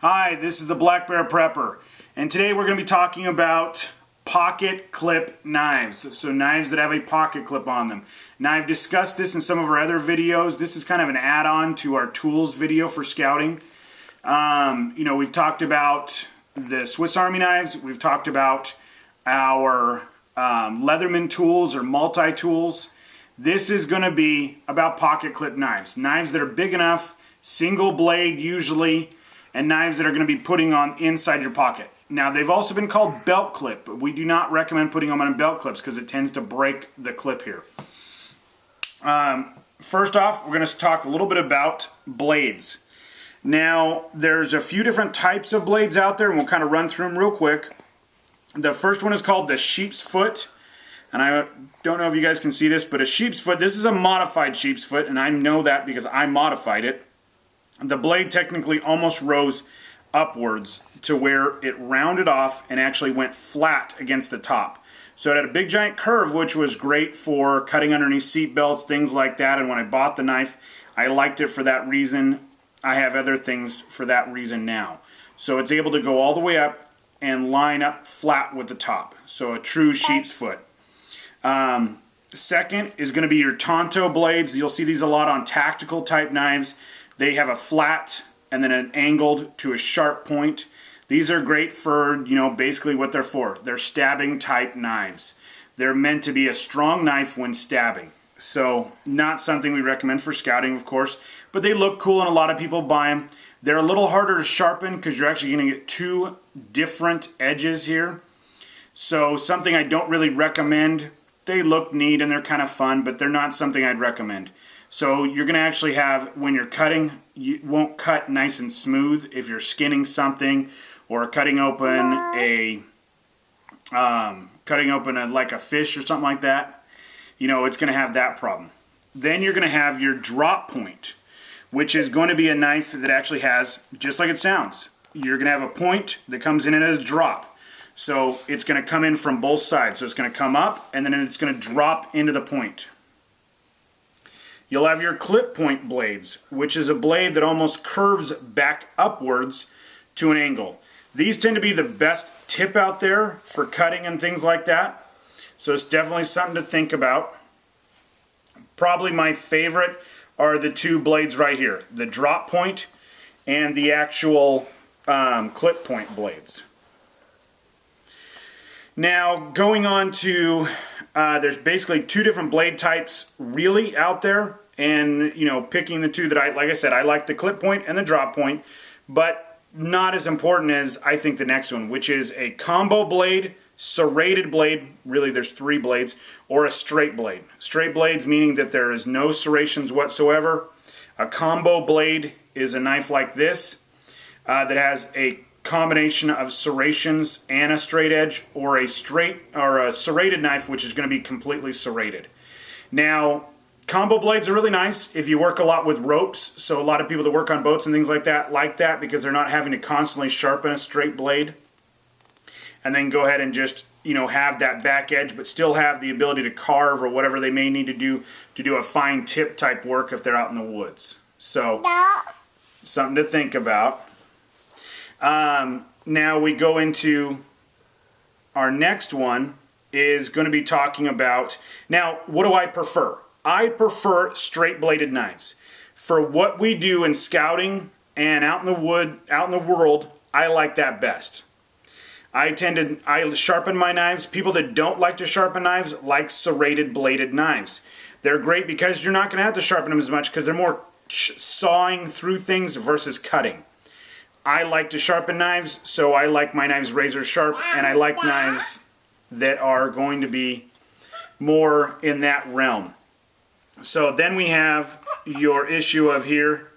Hi, this is the Black Bear Prepper, and today we're going to be talking about pocket clip knives. So knives that have a pocket clip on them. Now I've discussed this in some of our other videos. This is kind of an add-on to our tools video for scouting. We've talked about the Swiss Army knives. We've talked about our Leatherman tools or multi-tools. This is going to be about pocket clip knives. Knives that are big enough, single blade usually, and knives that are going to be putting on inside your pocket. Now they've also been called belt clip, but we do not recommend putting them on belt clips because it tends to break the clip here. First off, we're going to talk a little bit about blades. Now there's a few different types of blades out there, and we'll kind of run through them real quick. The first one is called the sheep's foot, and I don't know if you guys can see this, but a sheep's foot, this is a modified sheep's foot, and I know that because I modified it. The blade technically almost rose upwards to where it rounded off and actually went flat against the top. So it had a big giant curve, which was great for cutting underneath seat belts, things like that. And when I bought the knife, I liked it for that reason. I have other things for that reason now. So it's able to go all the way up and line up flat with the top. So a true sheep's foot. Second is going to be your Tonto blades. You'll see these a lot on tactical type knives. They have a flat and then an angled to a sharp point. These are great for, basically what they're for. They're stabbing type knives. They're meant to be a strong knife when stabbing. So not something we recommend for scouting, of course, but they look cool and a lot of people buy them. They're a little harder to sharpen because you're actually going to get two different edges here. So something I don't really recommend. They look neat and they're kind of fun, but they're not something I'd recommend. So you're going to actually have, when you're cutting, you won't cut nice and smooth if you're skinning something or cutting open like a fish or something like that. It's going to have that problem. Then you're going to have your drop point, which is going to be a knife that actually has, just like it sounds, you're going to have a point that comes in as drop. So it's going to come in from both sides. So it's going to come up and then it's going to drop into the point. You'll have your clip point blades, which is a blade that almost curves back upwards to an angle. These tend to be the best tip out there for cutting and things like that. So it's definitely something to think about. Probably my favorite are the two blades right here, the drop point and the actual clip point blades. Now going on to, there's basically two different blade types really out there. And, picking the two that like I said, I like the clip point and the drop point, but not as important as I think the next one, which is a combo blade, serrated blade, really there's three blades, or a straight blade. Straight blades meaning that there is no serrations whatsoever. A combo blade is a knife like this that has a combination of serrations and a straight edge, or a serrated knife which is going to be completely serrated. Now, combo blades are really nice if you work a lot with ropes, so a lot of people that work on boats and things like that because they're not having to constantly sharpen a straight blade. And then go ahead and just, have that back edge, but still have the ability to carve or whatever they may need to do a fine tip type work if they're out in the woods. So, something to think about. Now we go into our next one is going to be talking about, now what do I prefer? I prefer straight bladed knives. For what we do in scouting and out in the world, I like that best. I sharpen my knives. People that don't like to sharpen knives like serrated bladed knives. They're great because you're not going to have to sharpen them as much because they're more sawing through things versus cutting. I like to sharpen knives, so I like my knives razor sharp, and I like knives that are going to be more in that realm. So then we have your issue of here.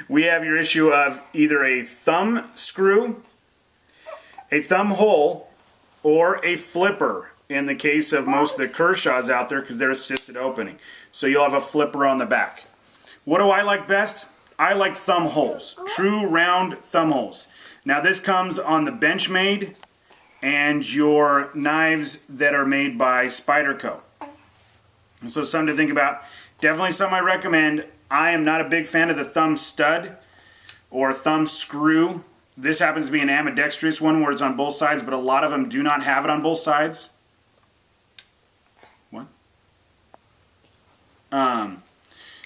We have your issue of either a thumb screw, a thumb hole, or a flipper in the case of most of the Kershaws out there because they're assisted opening. So you'll have a flipper on the back. What do I like best? I like thumb holes, true round thumb holes. Now this comes on the Benchmade and your knives that are made by Spyderco. So something to think about. Definitely something I recommend. I am not a big fan of the thumb stud. or thumb screw. This happens to be an ambidextrous one where it's on both sides, but a lot of them do not have it on both sides. What?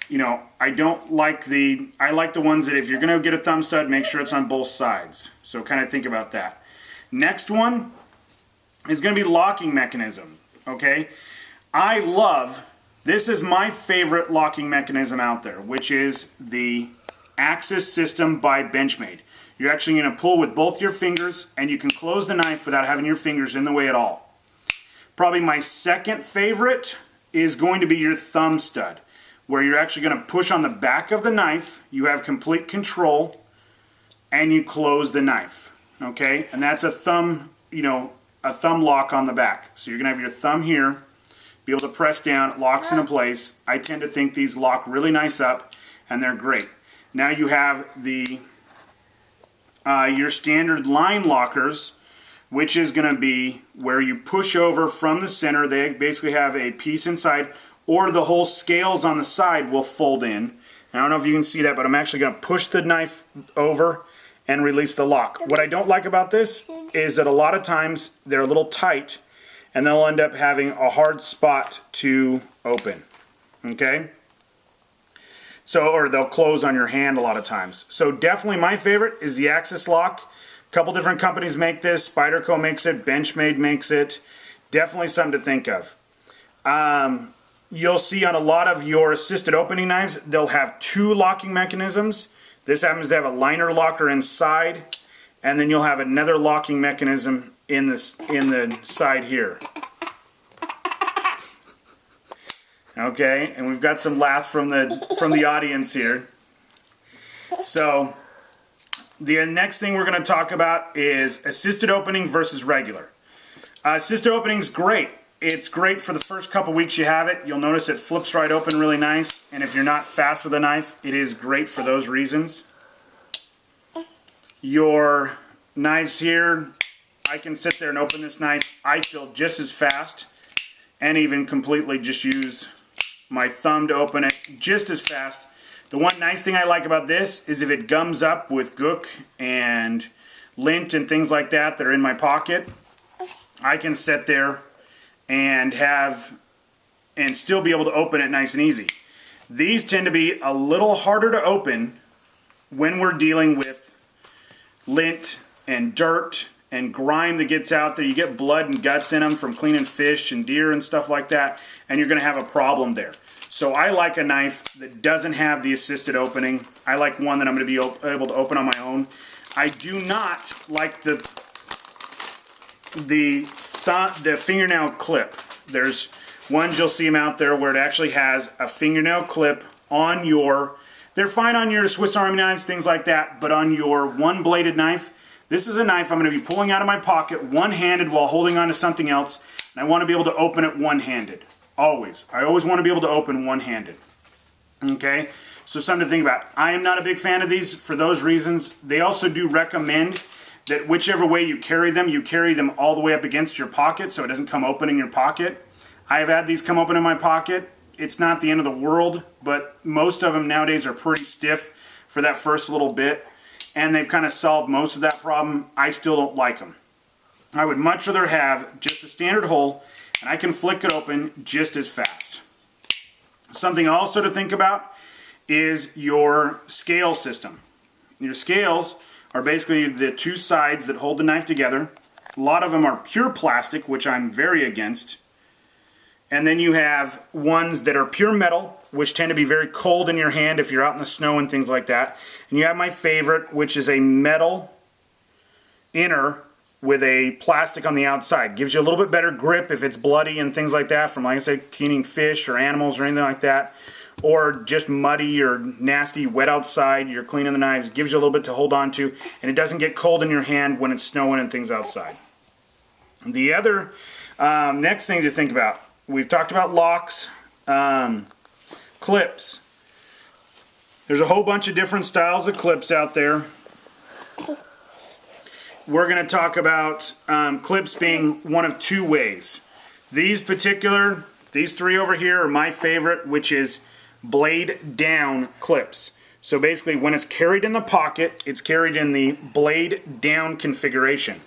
You know, I like the ones that if you're going to get a thumb stud, make sure it's on both sides. So kind of think about that. Next one is going to be locking mechanism. Okay? This is my favorite locking mechanism out there, which is the Axis System by Benchmade. You're actually going to pull with both your fingers, and you can close the knife without having your fingers in the way at all. Probably my second favorite is going to be your thumb stud, where you're actually going to push on the back of the knife, you have complete control, and you close the knife. Okay? And that's a thumb, you know, a thumb lock on the back. So you're going to have your thumb here, be able to press down, it locks into place. I tend to think these lock really nice up, and they're great. Now you have the your standard line lockers, which is going to be where you push over from the center. They basically have a piece inside, or the whole scales on the side will fold in. I don't know if you can see that, but I'm actually going to push the knife over and release the lock. What I don't like about this is that a lot of times they're a little tight, and they'll end up having a hard spot to open. Okay? So, or they'll close on your hand a lot of times. So definitely my favorite is the Axis lock. A couple different companies make this. Spyderco makes it. Benchmade makes it. Definitely something to think of. You'll see on a lot of your assisted opening knives, they'll have two locking mechanisms. This happens to have a liner locker inside, and then you'll have another locking mechanism in the side here. Okay, and we've got some laughs from the audience here. So the next thing we're going to talk about is assisted opening versus regular. Assisted opening is great. It's great for the first couple weeks you have it. You'll notice it flips right open really nice, and if you're not fast with a knife, it is great for those reasons. Your knives here, I can sit there and open this knife. I feel just as fast, and even completely just use my thumb to open it just as fast. The one nice thing I like about this is if it gums up with gook and lint and things like that are in my pocket, I can sit there and still be able to open it nice and easy. These tend to be a little harder to open when we're dealing with lint and dirt and grime that gets out there. You get blood and guts in them from cleaning fish and deer and stuff like that, and you're going to have a problem there. So I like a knife that doesn't have the assisted opening. I like one that I'm going to be able to open on my own. I do not like the fingernail clip. There's ones you'll see them out there where it actually has a fingernail clip on your, they're fine on your Swiss Army knives, things like that, but on your one-bladed knife, this is a knife I'm going to be pulling out of my pocket one-handed while holding on to something else, and I want to be able to open it one-handed. Always. I always want to be able to open one-handed. Okay? So something to think about. I am not a big fan of these for those reasons. They also do recommend that whichever way you carry them all the way up against your pocket so it doesn't come open in your pocket. I have had these come open in my pocket. It's not the end of the world, but most of them nowadays are pretty stiff for that first little bit, and they've kind of solved most of that problem. I still don't like them. I would much rather have just a standard hole, and I can flick it open just as fast. Something also to think about is your scale system. Your scales are basically the two sides that hold the knife together. A lot of them are pure plastic, which I'm very against. And then you have ones that are pure metal, which tend to be very cold in your hand if you're out in the snow and things like that. And you have my favorite, which is a metal inner with a plastic on the outside. Gives you a little bit better grip if it's bloody and things like that from, like I said, cleaning fish or animals or anything like that. Or just muddy or nasty, wet outside, you're cleaning the knives. Gives you a little bit to hold on to, and it doesn't get cold in your hand when it's snowing and things outside. The other next thing to think about, we've talked about locks, clips. There's a whole bunch of different styles of clips out there. We're going to talk about clips being one of two ways. These three over here are my favorite, which is blade down clips. So basically when it's carried in the pocket, it's carried in the blade down configuration.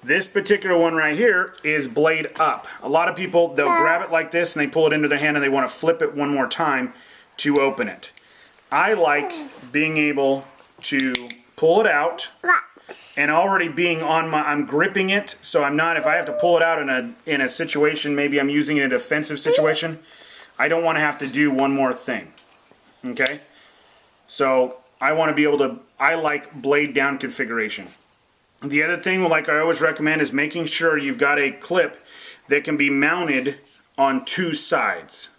This particular one right here is blade up. A lot of people, they'll grab it like this and they pull it into their hand and they want to flip it one more time to open it. I like being able to pull it out and already being on my, I'm gripping it, so I'm not, if I have to pull it out in a situation, maybe I'm using it in a defensive situation, I don't want to have to do one more thing. Okay? So I want to be able to, I like blade down configuration. The other thing, like I always recommend, is making sure you've got a clip that can be mounted on two sides.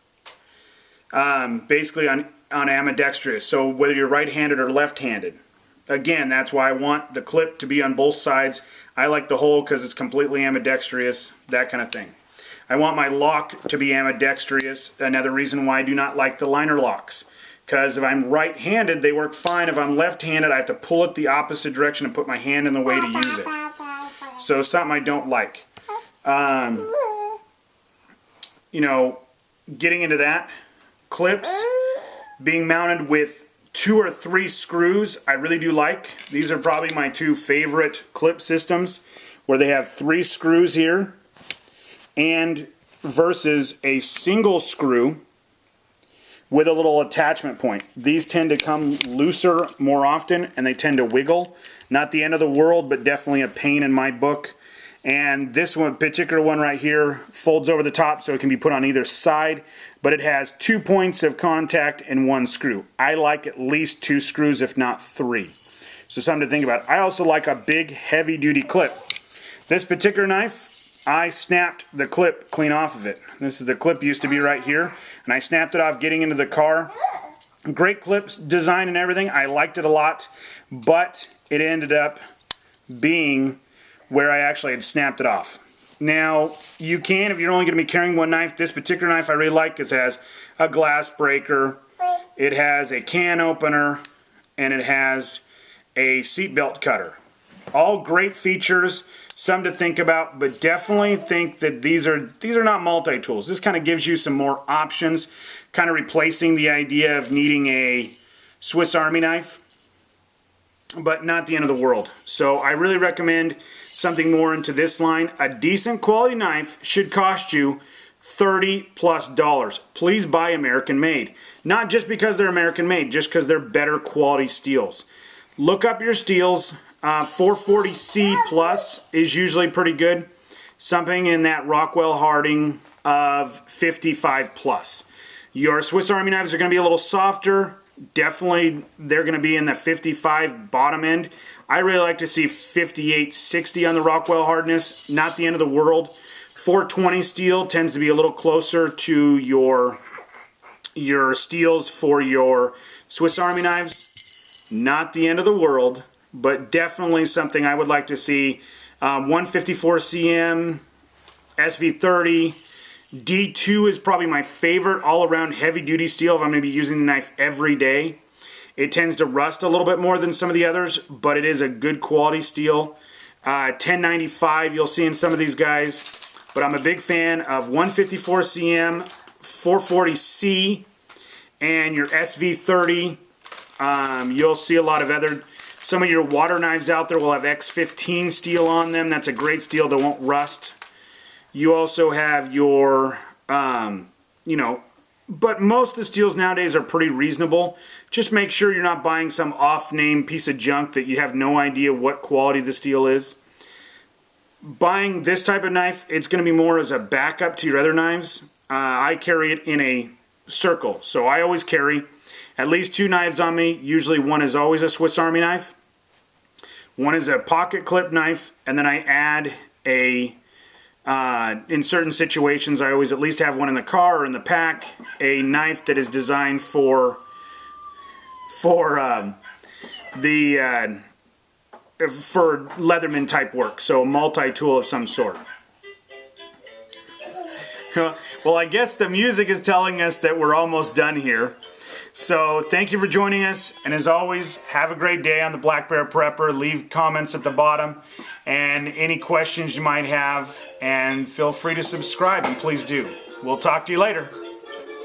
Basically on ambidextrous, so whether you're right-handed or left-handed. Again, that's why I want the clip to be on both sides. I like the hole because it's completely ambidextrous, that kind of thing. I want my lock to be ambidextrous, another reason why I do not like the liner locks. Because if I'm right-handed, they work fine. If I'm left-handed, I have to pull it the opposite direction and put my hand in the way to use it. So something I don't like. You know, getting into that, clips being mounted with 2 or 3 screws, I really do like. These are probably my 2 favorite clip systems, where they have 3 screws here, and versus a single screw with a little attachment point. These tend to come looser more often, and they tend to wiggle. Not the end of the world, but definitely a pain in my book. And this one, particular one right here, folds over the top so it can be put on either side, but it has 2 points of contact and 1 screw. I like at least 2 screws, if not 3. So something to think about. I also like a big, heavy-duty clip. This particular knife, I snapped the clip clean off of it. This is the clip used to be right here, and I snapped it off getting into the car. Great clips, design and everything. I liked it a lot, but it ended up being where I actually had snapped it off. Now, you can, if you're only going to be carrying one knife, this particular knife I really like because it has a glass breaker, it has a can opener, and it has a seatbelt cutter. All great features, some to think about, but definitely think that these are not multi-tools. This kind of gives you some more options, kind of replacing the idea of needing a Swiss Army knife, but not the end of the world. So I really recommend something more into this line. A decent quality knife should cost you $30+. Please buy American made. Not just because they're American made, just because they're better quality steels. Look up your steels. 440C plus is usually pretty good. Something in that Rockwell Harding of 55 plus. Your Swiss Army knives are going to be a little softer. Definitely they're going to be in the 55 bottom end. I really like to see 58, 60 on the Rockwell hardness. Not the end of the world. 420 steel tends to be a little closer to your steels for your Swiss Army knives. Not the end of the world, but definitely something I would like to see. 154 cm, SV30. D2 is probably my favorite all-around heavy-duty steel if I'm going to be using the knife every day. It tends to rust a little bit more than some of the others, but it is a good quality steel. 1095 you'll see in some of these guys, but I'm a big fan of 154 cm, 440C, and your SV30. You'll see a lot of other, some of your water knives out there will have X15 steel on them. That's a great steel that won't rust. You also have your, you know, but most of the steels nowadays are pretty reasonable. Just make sure you're not buying some off-name piece of junk that you have no idea what quality the steel is. Buying this type of knife, it's going to be more as a backup to your other knives. I carry it in a circle, so I always carry at least 2 knives on me. Usually one is always a Swiss Army knife. One is a pocket clip knife, and then I add a in certain situations, I always at least have one in the car or in the pack, a knife that is designed for Leatherman type work, so a multi-tool of some sort. Well, I guess the music is telling us that we're almost done here. So thank you for joining us, and as always, have a great day on the Black Bear Prepper. Leave comments at the bottom and any questions you might have, and feel free to subscribe, and please do. We'll talk to you later.